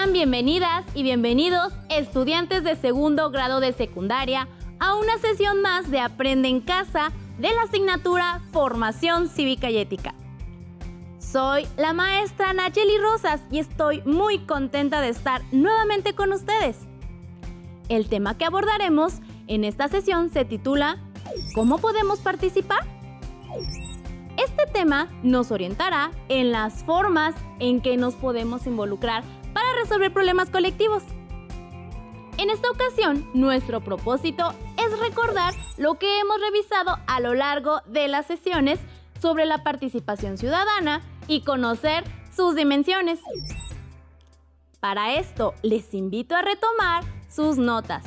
Sean bienvenidas y bienvenidos, estudiantes de segundo grado de secundaria, a una sesión más de Aprende en Casa de la asignatura Formación Cívica y Ética. Soy la maestra Nayeli Rosas y estoy muy contenta de estar nuevamente con ustedes. El tema que abordaremos en esta sesión se titula ¿Cómo podemos participar? Este tema nos orientará en las formas en que nos podemos involucrar para resolver problemas colectivos. En esta ocasión, nuestro propósito es recordar lo que hemos revisado a lo largo de las sesiones sobre la participación ciudadana y conocer sus dimensiones. Para esto, les invito a retomar sus notas,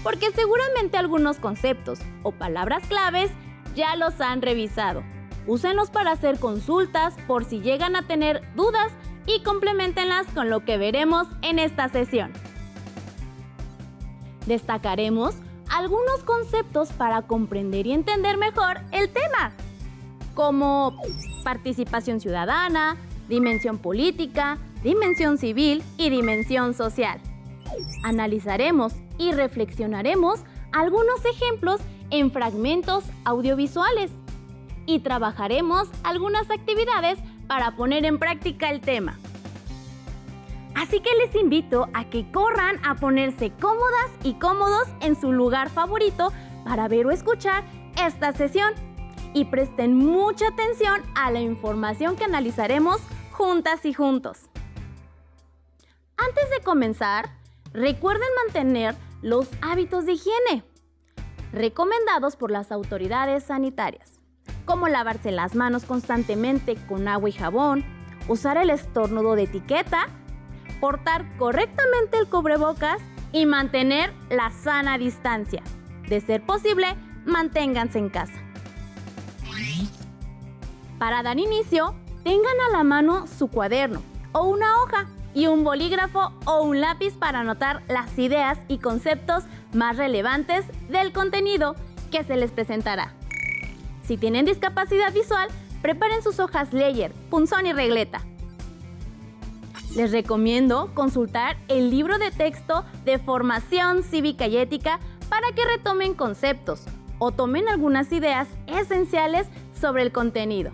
porque seguramente algunos conceptos o palabras claves ya los han revisado. Úsenlos para hacer consultas por si llegan a tener dudas y compleméntenlas con lo que veremos en esta sesión. Destacaremos algunos conceptos para comprender y entender mejor el tema, como participación ciudadana, dimensión política, dimensión civil y dimensión social. Analizaremos y reflexionaremos algunos ejemplos en fragmentos audiovisuales y trabajaremos algunas actividades para poner en práctica el tema. Así que les invito a que corran a ponerse cómodas y cómodos en su lugar favorito para ver o escuchar esta sesión y presten mucha atención a la información que analizaremos juntas y juntos. Antes de comenzar, recuerden mantener los hábitos de higiene recomendados por las autoridades sanitarias, como lavarse las manos constantemente con agua y jabón, usar el estornudo de etiqueta, portar correctamente el cubrebocas y mantener la sana distancia. De ser posible, manténganse en casa. Para dar inicio, tengan a la mano su cuaderno o una hoja y un bolígrafo o un lápiz para anotar las ideas y conceptos más relevantes del contenido que se les presentará. Si tienen discapacidad visual, preparen sus hojas Leyer, punzón y regleta. Les recomiendo consultar el libro de texto de Formación Cívica y Ética para que retomen conceptos o tomen algunas ideas esenciales sobre el contenido.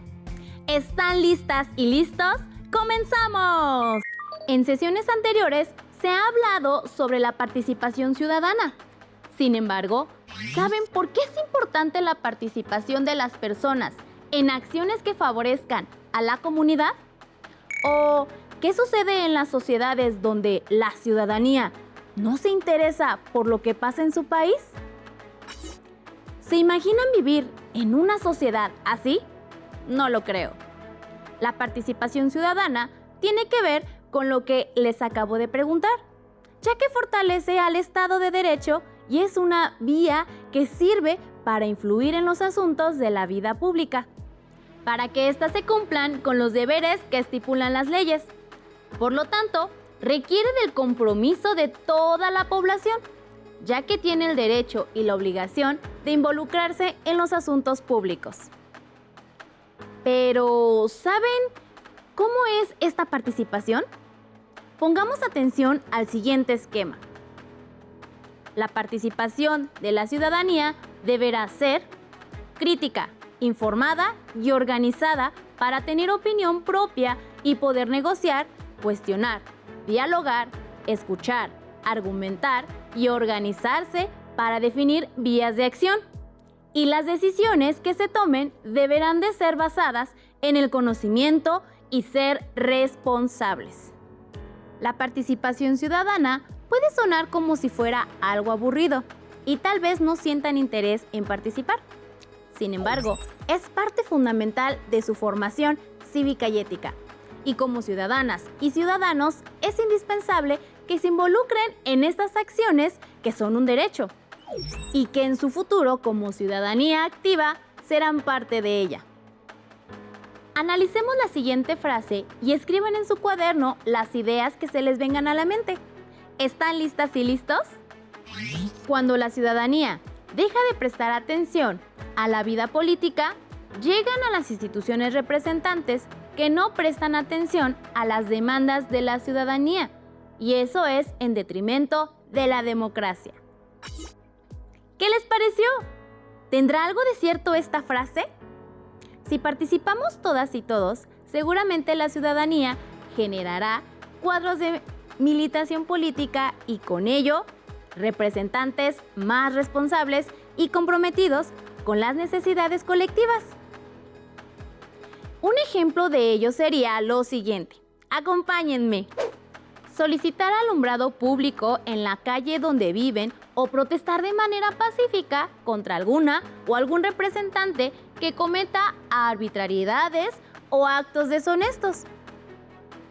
¿Están listas y listos? ¡Comenzamos! En sesiones anteriores se ha hablado sobre la participación ciudadana. Sin embargo, ¿saben por qué es importante la participación de las personas en acciones que favorezcan a la comunidad? ¿O qué sucede en las sociedades donde la ciudadanía no se interesa por lo que pasa en su país? ¿Se imaginan vivir en una sociedad así? No lo creo. La participación ciudadana tiene que ver con lo que les acabo de preguntar, ya que fortalece al Estado de Derecho y es una vía que sirve para influir en los asuntos de la vida pública, para que éstas se cumplan con los deberes que estipulan las leyes. Por lo tanto, requiere del compromiso de toda la población, ya que tiene el derecho y la obligación de involucrarse en los asuntos públicos. Pero, ¿saben cómo es esta participación? Pongamos atención al siguiente esquema. La participación de la ciudadanía deberá ser crítica, informada y organizada para tener opinión propia y poder negociar, cuestionar, dialogar, escuchar, argumentar y organizarse para definir vías de acción. Y las decisiones que se tomen deberán de ser basadas en el conocimiento y ser responsables. La participación ciudadana puede sonar como si fuera algo aburrido y tal vez no sientan interés en participar. Sin embargo, es parte fundamental de su formación cívica y ética. Y como ciudadanas y ciudadanos, es indispensable que se involucren en estas acciones que son un derecho y que en su futuro, como ciudadanía activa, serán parte de ella. Analicemos la siguiente frase y escriban en su cuaderno las ideas que se les vengan a la mente. ¿Están listas y listos? Cuando la ciudadanía deja de prestar atención a la vida política, llegan a las instituciones representantes que no prestan atención a las demandas de la ciudadanía y eso es en detrimento de la democracia. ¿Qué les pareció? ¿Tendrá algo de cierto esta frase? Si participamos todas y todos, seguramente la ciudadanía generará cuadros de militación política y con ello representantes más responsables y comprometidos con las necesidades colectivas. Un ejemplo de ello sería lo siguiente. Acompáñenme. Solicitar alumbrado público en la calle donde viven o protestar de manera pacífica contra alguna o algún representante que cometa arbitrariedades o actos deshonestos.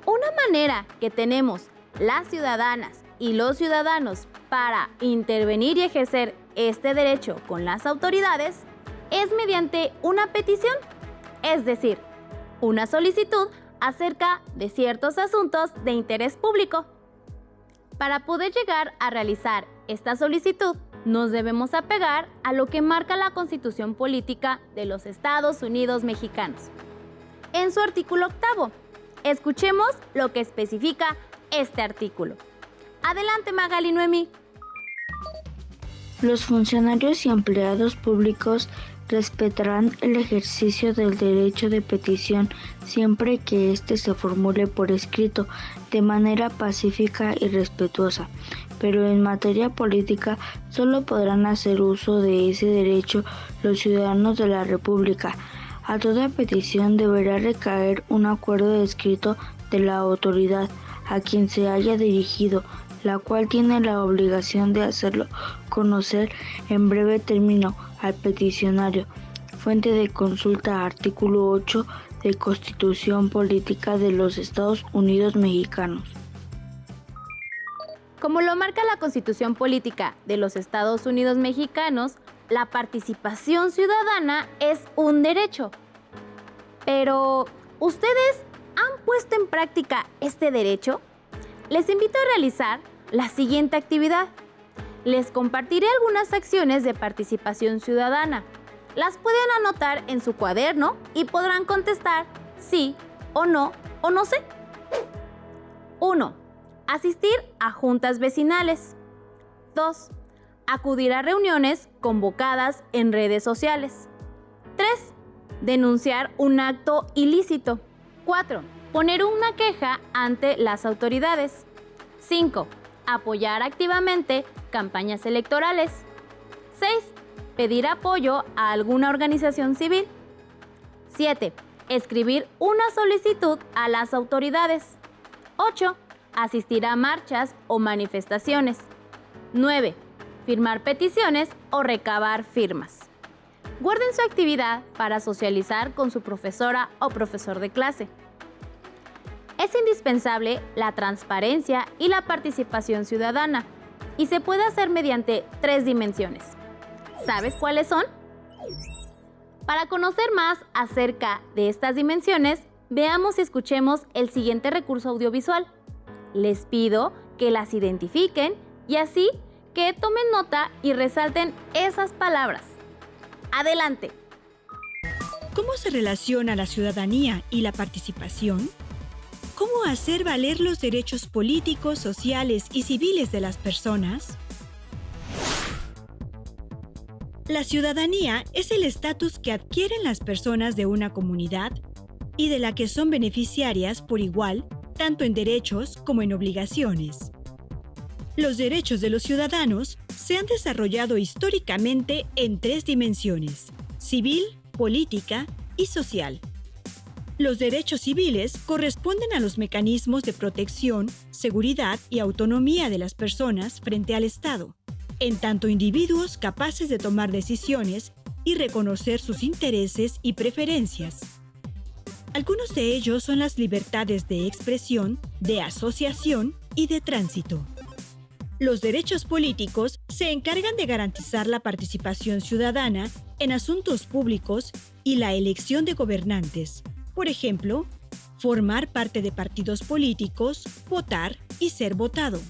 Una manera que tenemos las ciudadanas y los ciudadanos para intervenir y ejercer este derecho con las autoridades es mediante una petición, es decir, una solicitud acerca de ciertos asuntos de interés público. Para poder llegar a realizar esta solicitud, nos debemos apegar a lo que marca la Constitución Política de los Estados Unidos Mexicanos. En su artículo 8, escuchemos lo que especifica este artículo. Adelante, Magali y Noemí. Los funcionarios y empleados públicos respetarán el ejercicio del derecho de petición siempre que éste se formule por escrito de manera pacífica y respetuosa, pero en materia política solo podrán hacer uso de ese derecho los ciudadanos de la República. A toda petición deberá recaer un acuerdo escrito de la autoridad a quien se haya dirigido, la cual tiene la obligación de hacerlo conocer en breve término al peticionario. Fuente de consulta: artículo 8 de Constitución Política de los Estados Unidos Mexicanos. Como lo marca la Constitución Política de los Estados Unidos Mexicanos, la participación ciudadana es un derecho. Pero, ¿ustedes han puesto en práctica este derecho? Les invito a realizar la siguiente actividad. Les compartiré algunas acciones de participación ciudadana. Las pueden anotar en su cuaderno y podrán contestar sí o no sé. 1. Asistir a juntas vecinales. 2. Acudir a reuniones convocadas en redes sociales. 3. Denunciar un acto ilícito. 4. Poner una queja ante las autoridades. 5. Apoyar activamente campañas electorales. 6. Pedir apoyo a alguna organización civil. 7. Escribir una solicitud a las autoridades. 8. Asistir a marchas o manifestaciones. 9. Firmar peticiones o recabar firmas. Guarden su actividad para socializar con su profesora o profesor de clase. Es indispensable la transparencia y la participación ciudadana, y se puede hacer mediante 3 dimensiones. ¿Sabes cuáles son? Para conocer más acerca de estas dimensiones, veamos y escuchemos el siguiente recurso audiovisual. Les pido que las identifiquen y así que tomen nota y resalten esas palabras. ¡Adelante! ¿Cómo se relaciona la ciudadanía y la participación? ¿Cómo hacer valer los derechos políticos, sociales y civiles de las personas? La ciudadanía es el estatus que adquieren las personas de una comunidad y de la que son beneficiarias por igual, tanto en derechos como en obligaciones. Los derechos de los ciudadanos se han desarrollado históricamente en 3 dimensiones: civil, política y social. Los derechos civiles corresponden a los mecanismos de protección, seguridad y autonomía de las personas frente al Estado, en tanto individuos capaces de tomar decisiones y reconocer sus intereses y preferencias. Algunos de ellos son las libertades de expresión, de asociación y de tránsito. Los derechos políticos se encargan de garantizar la participación ciudadana en asuntos públicos y la elección de gobernantes. Por ejemplo, formar parte de partidos políticos, votar y ser votado.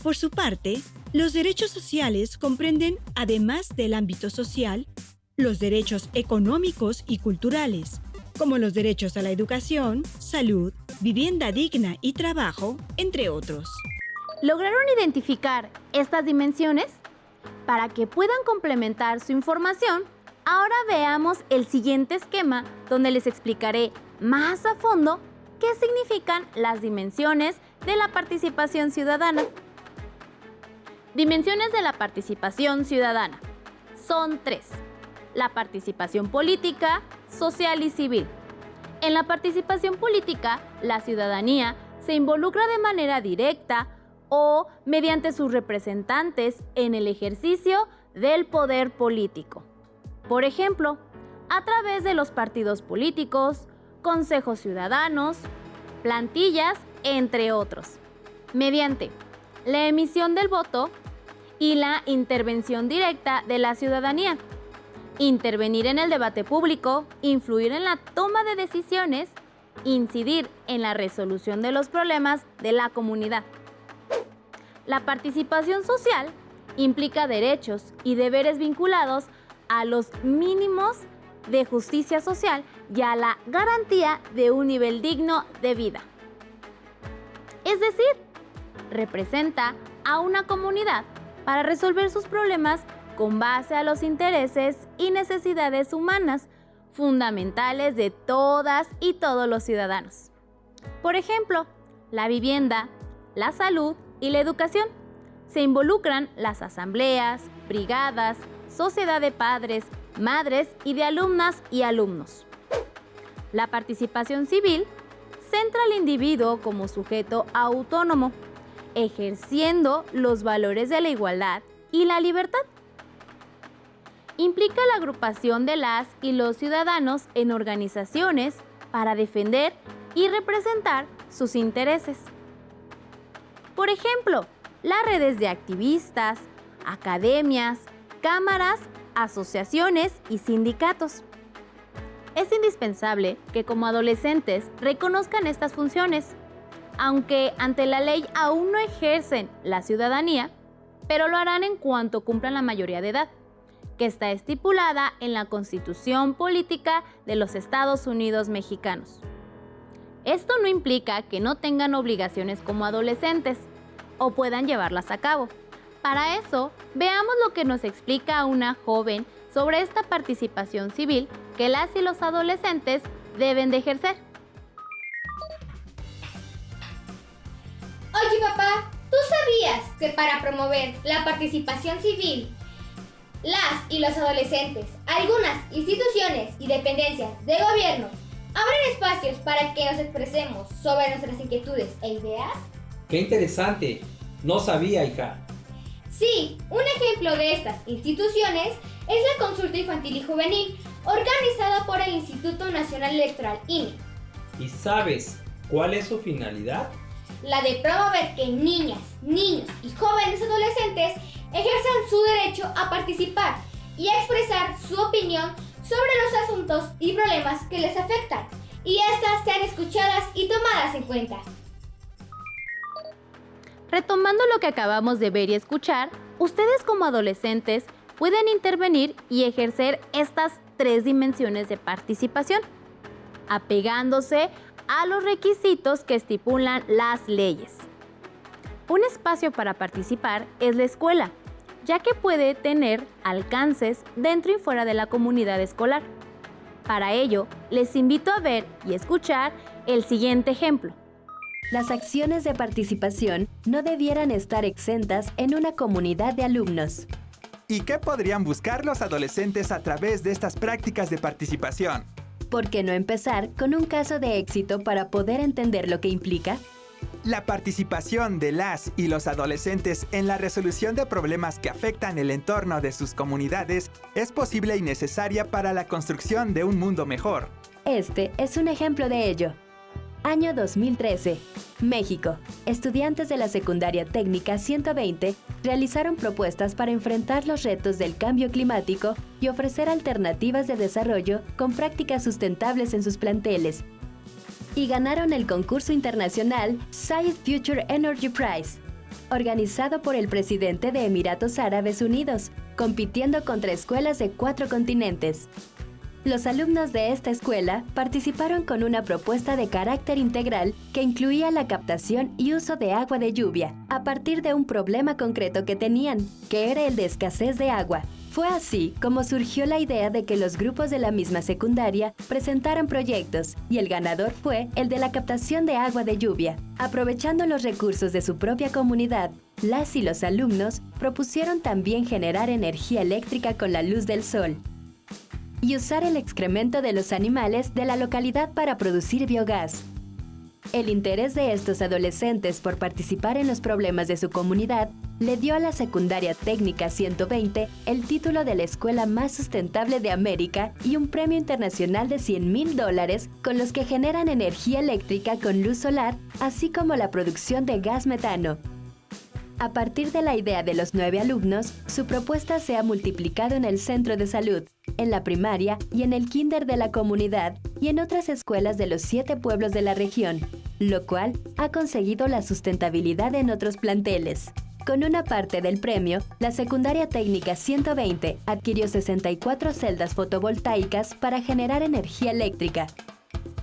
Por su parte, los derechos sociales comprenden, además del ámbito social, los derechos económicos y culturales, como los derechos a la educación, salud, vivienda digna y trabajo, entre otros. ¿Lograron identificar estas dimensiones? Para que puedan complementar su información, ahora veamos el siguiente esquema donde les explicaré más a fondo qué significan las dimensiones de la participación ciudadana. Dimensiones de la participación ciudadana. Son 3. La participación política, social y civil. En la participación política, la ciudadanía se involucra de manera directa o mediante sus representantes en el ejercicio del poder político. Por ejemplo, a través de los partidos políticos, consejos ciudadanos, plantillas, entre otros. Mediante la emisión del voto y la intervención directa de la ciudadanía. Intervenir en el debate público, influir en la toma de decisiones, incidir en la resolución de los problemas de la comunidad. La participación social implica derechos y deberes vinculados a los mínimos de justicia social y a la garantía de un nivel digno de vida. Es decir, representa a una comunidad para resolver sus problemas con base a los intereses y necesidades humanas fundamentales de todas y todos los ciudadanos. Por ejemplo, la vivienda, la salud y la educación. Se involucran las asambleas, brigadas, sociedad de padres, madres y de alumnas y alumnos. La participación civil centra al individuo como sujeto autónomo, ejerciendo los valores de la igualdad y la libertad. Implica la agrupación de las y los ciudadanos en organizaciones para defender y representar sus intereses. Por ejemplo, las redes de activistas, academias, cámaras, asociaciones y sindicatos. Es indispensable que como adolescentes reconozcan estas funciones, aunque ante la ley aún no ejercen la ciudadanía, pero lo harán en cuanto cumplan la mayoría de edad, que está estipulada en la Constitución Política de los Estados Unidos Mexicanos. Esto no implica que no tengan obligaciones como adolescentes o puedan llevarlas a cabo. Para eso, veamos lo que nos explica una joven sobre esta participación civil que las y los adolescentes deben de ejercer. Oye, papá, ¿tú sabías que para promover la participación civil, las y los adolescentes, algunas instituciones y dependencias de gobierno abren espacios para que nos expresemos sobre nuestras inquietudes e ideas? ¡Qué interesante! No sabía, hija. Sí, un ejemplo de estas instituciones es la Consulta Infantil y Juvenil, organizada por el Instituto Nacional Electoral INE. ¿Y sabes cuál es su finalidad? La de promover que niñas, niños y jóvenes adolescentes ejerzan su derecho a participar y a expresar su opinión sobre los asuntos y problemas que les afectan, y estas sean escuchadas y tomadas en cuenta. Retomando lo que acabamos de ver y escuchar, ustedes como adolescentes pueden intervenir y ejercer estas 3 dimensiones de participación, apegándose a los requisitos que estipulan las leyes. Un espacio para participar es la escuela, ya que puede tener alcances dentro y fuera de la comunidad escolar. Para ello, les invito a ver y escuchar el siguiente ejemplo. Las acciones de participación no debieran estar exentas en una comunidad de alumnos. ¿Y qué podrían buscar los adolescentes a través de estas prácticas de participación? ¿Por qué no empezar con un caso de éxito para poder entender lo que implica? La participación de las y los adolescentes en la resolución de problemas que afectan el entorno de sus comunidades es posible y necesaria para la construcción de un mundo mejor. Este es un ejemplo de ello. Año 2013. México. Estudiantes de la Secundaria Técnica 120 realizaron propuestas para enfrentar los retos del cambio climático y ofrecer alternativas de desarrollo con prácticas sustentables en sus planteles. Y ganaron el concurso internacional Science Future Energy Prize, organizado por el presidente de Emiratos Árabes Unidos, compitiendo contra escuelas de 4 continentes. Los alumnos de esta escuela participaron con una propuesta de carácter integral que incluía la captación y uso de agua de lluvia a partir de un problema concreto que tenían, que era el de escasez de agua. Fue así como surgió la idea de que los grupos de la misma secundaria presentaran proyectos y el ganador fue el de la captación de agua de lluvia. Aprovechando los recursos de su propia comunidad, las y los alumnos propusieron también generar energía eléctrica con la luz del sol y usar el excremento de los animales de la localidad para producir biogás. El interés de estos adolescentes por participar en los problemas de su comunidad le dio a la Secundaria Técnica 120 el título de la escuela más sustentable de América y un premio internacional de $100,000 con los que generan energía eléctrica con luz solar, así como la producción de gas metano. A partir de la idea de los 9 alumnos, su propuesta se ha multiplicado en el centro de salud, en la primaria y en el kinder de la comunidad y en otras escuelas de los 7 pueblos de la región, lo cual ha conseguido la sustentabilidad en otros planteles. Con una parte del premio, la Secundaria Técnica 120 adquirió 64 celdas fotovoltaicas para generar energía eléctrica,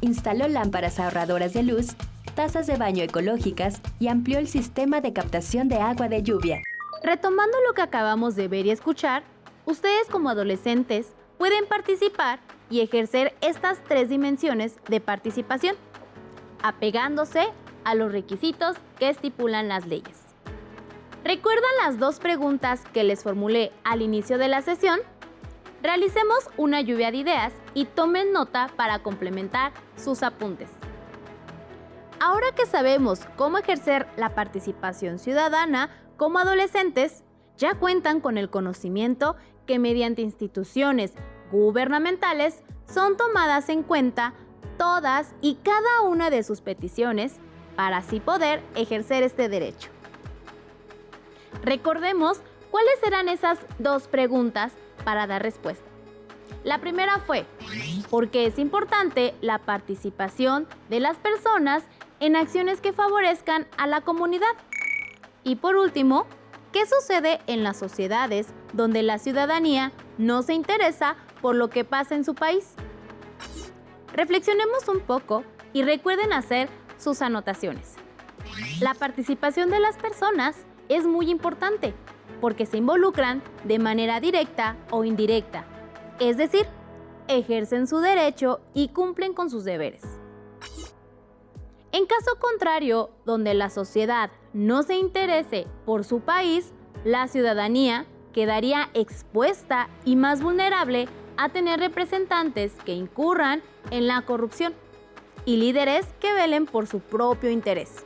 instaló lámparas ahorradoras de luz, tazas de baño ecológicas y amplió el sistema de captación de agua de lluvia. Retomando lo que acabamos de ver y escuchar, ustedes como adolescentes pueden participar y ejercer estas 3 dimensiones de participación, apegándose a los requisitos que estipulan las leyes. ¿Recuerdan las 2 preguntas que les formulé al inicio de la sesión? Realicemos una lluvia de ideas y tomen nota para complementar sus apuntes. Ahora que sabemos cómo ejercer la participación ciudadana como adolescentes, ya cuentan con el conocimiento que mediante instituciones gubernamentales son tomadas en cuenta todas y cada una de sus peticiones para así poder ejercer este derecho. Recordemos cuáles eran esas 2 preguntas para dar respuesta. La primera fue, ¿por qué es importante la participación de las personas en acciones que favorezcan a la comunidad? Y por último, ¿qué sucede en las sociedades donde la ciudadanía no se interesa por lo que pasa en su país? Reflexionemos un poco y recuerden hacer sus anotaciones. La participación de las personas es muy importante porque se involucran de manera directa o indirecta, es decir, ejercen su derecho y cumplen con sus deberes. En caso contrario, donde la sociedad no se interese por su país, la ciudadanía quedaría expuesta y más vulnerable a tener representantes que incurran en la corrupción y líderes que velen por su propio interés.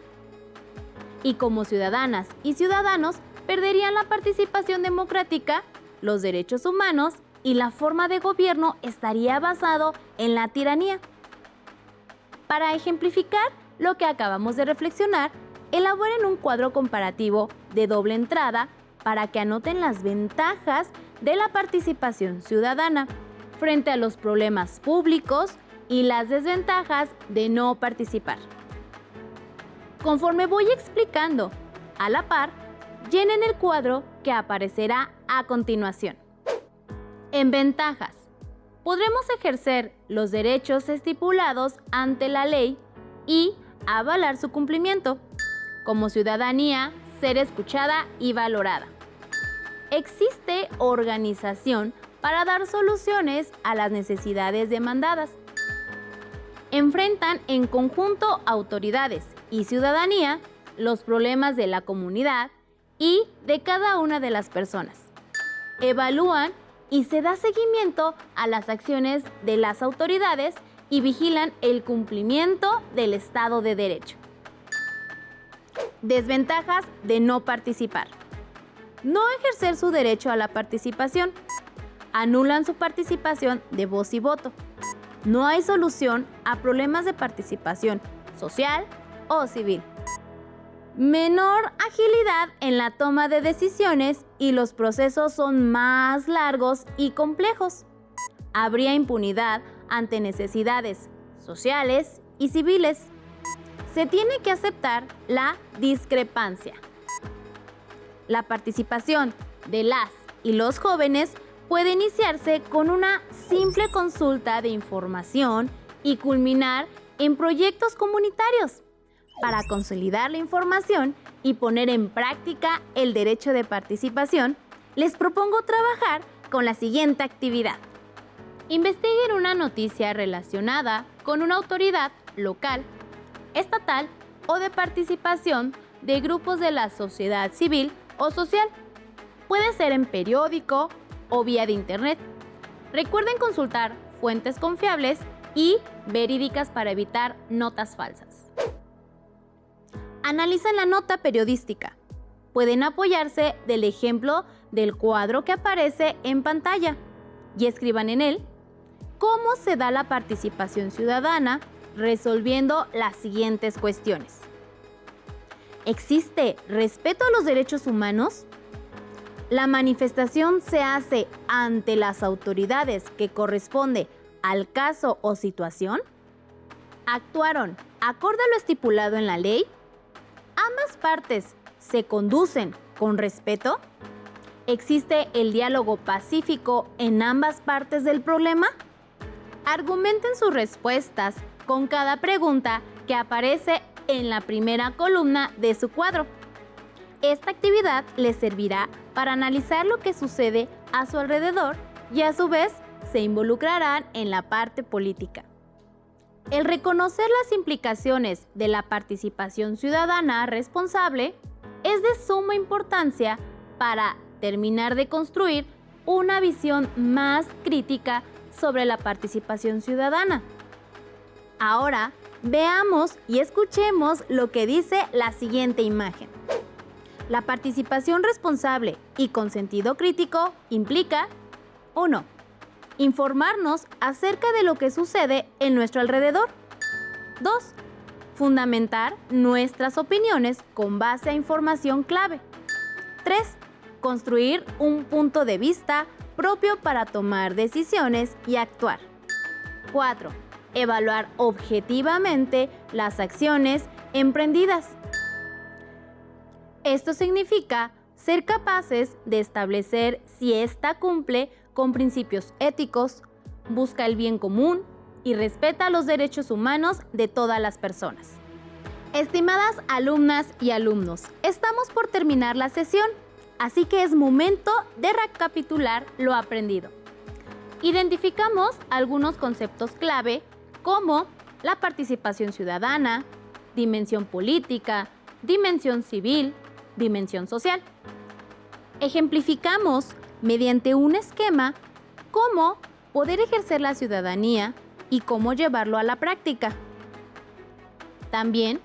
Y como ciudadanas y ciudadanos perderían la participación democrática, los derechos humanos y la forma de gobierno estaría basado en la tiranía. Para ejemplificar lo que acabamos de reflexionar, elaboren un cuadro comparativo de doble entrada para que anoten las ventajas de la participación ciudadana frente a los problemas públicos y las desventajas de no participar. Conforme voy explicando, a la par, llenen el cuadro que aparecerá a continuación. En ventajas, podremos ejercer los derechos estipulados ante la ley y avalar su cumplimiento. Como ciudadanía, ser escuchada y valorada. Existe organización para dar soluciones a las necesidades demandadas. Enfrentan en conjunto autoridades y ciudadanía los problemas de la comunidad y de cada una de las personas. Evalúan y se da seguimiento a las acciones de las autoridades y vigilan el cumplimiento del Estado de Derecho. Desventajas de no participar. No ejercer su derecho a la participación. Anulan su participación de voz y voto. No hay solución a problemas de participación social o civil. Menor agilidad en la toma de decisiones y los procesos son más largos y complejos. Habría impunidad ante necesidades sociales y civiles. Se tiene que aceptar la discrepancia. La participación de las y los jóvenes puede iniciarse con una simple consulta de información y culminar en proyectos comunitarios. Para consolidar la información y poner en práctica el derecho de participación, les propongo trabajar con la siguiente actividad. Investiguen una noticia relacionada con una autoridad local, estatal o de participación de grupos de la sociedad civil o social. Puede ser en periódico o vía de internet. Recuerden consultar fuentes confiables y verídicas para evitar notas falsas. Analicen la nota periodística. Pueden apoyarse del ejemplo del cuadro que aparece en pantalla y escriban en él cómo se da la participación ciudadana resolviendo las siguientes cuestiones. ¿Existe respeto a los derechos humanos? ¿La manifestación se hace ante las autoridades que corresponde al caso o situación? ¿Actuaron acorde a lo estipulado en la ley? ¿Ambas partes se conducen con respeto? ¿Existe el diálogo pacífico en ambas partes del problema? Argumenten sus respuestas con cada pregunta que aparece en la primera columna de su cuadro. Esta actividad les servirá para analizar lo que sucede a su alrededor y a su vez se involucrarán en la parte política. El reconocer las implicaciones de la participación ciudadana responsable es de suma importancia para terminar de construir una visión más crítica sobre la participación ciudadana. Ahora, veamos y escuchemos lo que dice la siguiente imagen. La participación responsable y con sentido crítico implica 1. Informarnos acerca de lo que sucede en nuestro alrededor. 2. Fundamentar nuestras opiniones con base a información clave. 3. Construir un punto de vista propio para tomar decisiones y actuar. 4. Evaluar objetivamente las acciones emprendidas. Esto significa ser capaces de establecer si ésta cumple con principios éticos, busca el bien común y respeta los derechos humanos de todas las personas. Estimadas alumnas y alumnos, estamos por terminar la sesión, así que es momento de recapitular lo aprendido. Identificamos algunos conceptos clave como la participación ciudadana, dimensión política, dimensión civil, dimensión social. Ejemplificamos mediante un esquema cómo poder ejercer la ciudadanía y cómo llevarlo a la práctica. También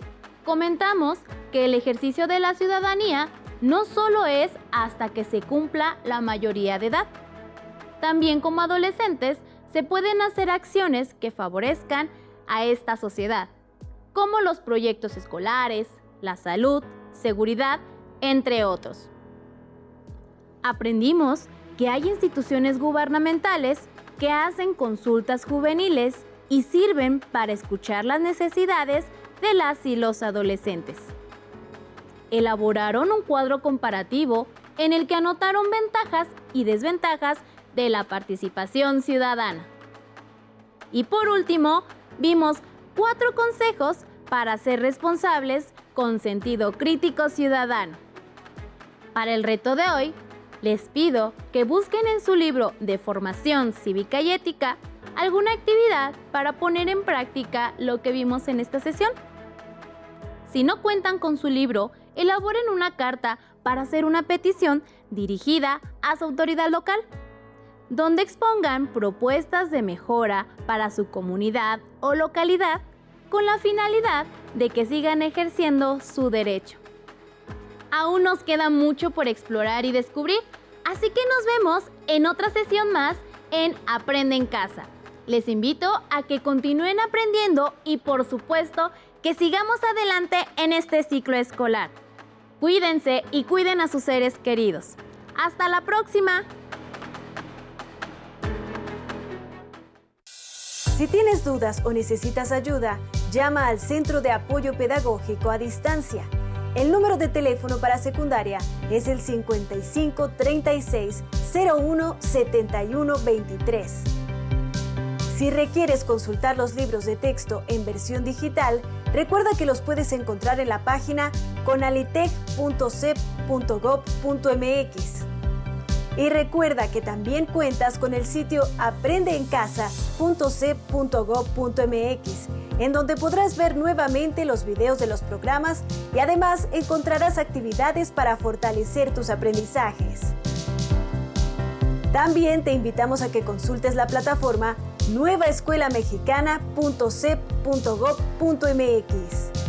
comentamos que el ejercicio de la ciudadanía no solo es hasta que se cumpla la mayoría de edad. También como adolescentes se pueden hacer acciones que favorezcan a esta sociedad, como los proyectos escolares, la salud, seguridad, entre otros. Aprendimos que hay instituciones gubernamentales que hacen consultas juveniles y sirven para escuchar las necesidades de las y los adolescentes. Elaboraron un cuadro comparativo en el que anotaron ventajas y desventajas de la participación ciudadana. Y por último, vimos 4 consejos para ser responsables con sentido crítico ciudadano. Para el reto de hoy, les pido que busquen en su libro de formación cívica y ética alguna actividad para poner en práctica lo que vimos en esta sesión. Si no cuentan con su libro, elaboren una carta para hacer una petición dirigida a su autoridad local, donde expongan propuestas de mejora para su comunidad o localidad con la finalidad de que sigan ejerciendo su derecho. Aún nos queda mucho por explorar y descubrir, así que nos vemos en otra sesión más en Aprende en Casa. Les invito a que continúen aprendiendo y por supuesto que sigamos adelante en este ciclo escolar. Cuídense y cuiden a sus seres queridos. ¡Hasta la próxima! Si tienes dudas o necesitas ayuda, llama al Centro de Apoyo Pedagógico a Distancia. El número de teléfono para secundaria es el 55 36 01 71 23. Si requieres consultar los libros de texto en versión digital, recuerda que los puedes encontrar en la página conalitec.cep.gov.mx. Y recuerda que también cuentas con el sitio aprendeencasa.cep.gov.mx, en donde podrás ver nuevamente los videos de los programas y además encontrarás actividades para fortalecer tus aprendizajes. También te invitamos a que consultes la plataforma nuevaescuelamexicana.cep.gov.mx.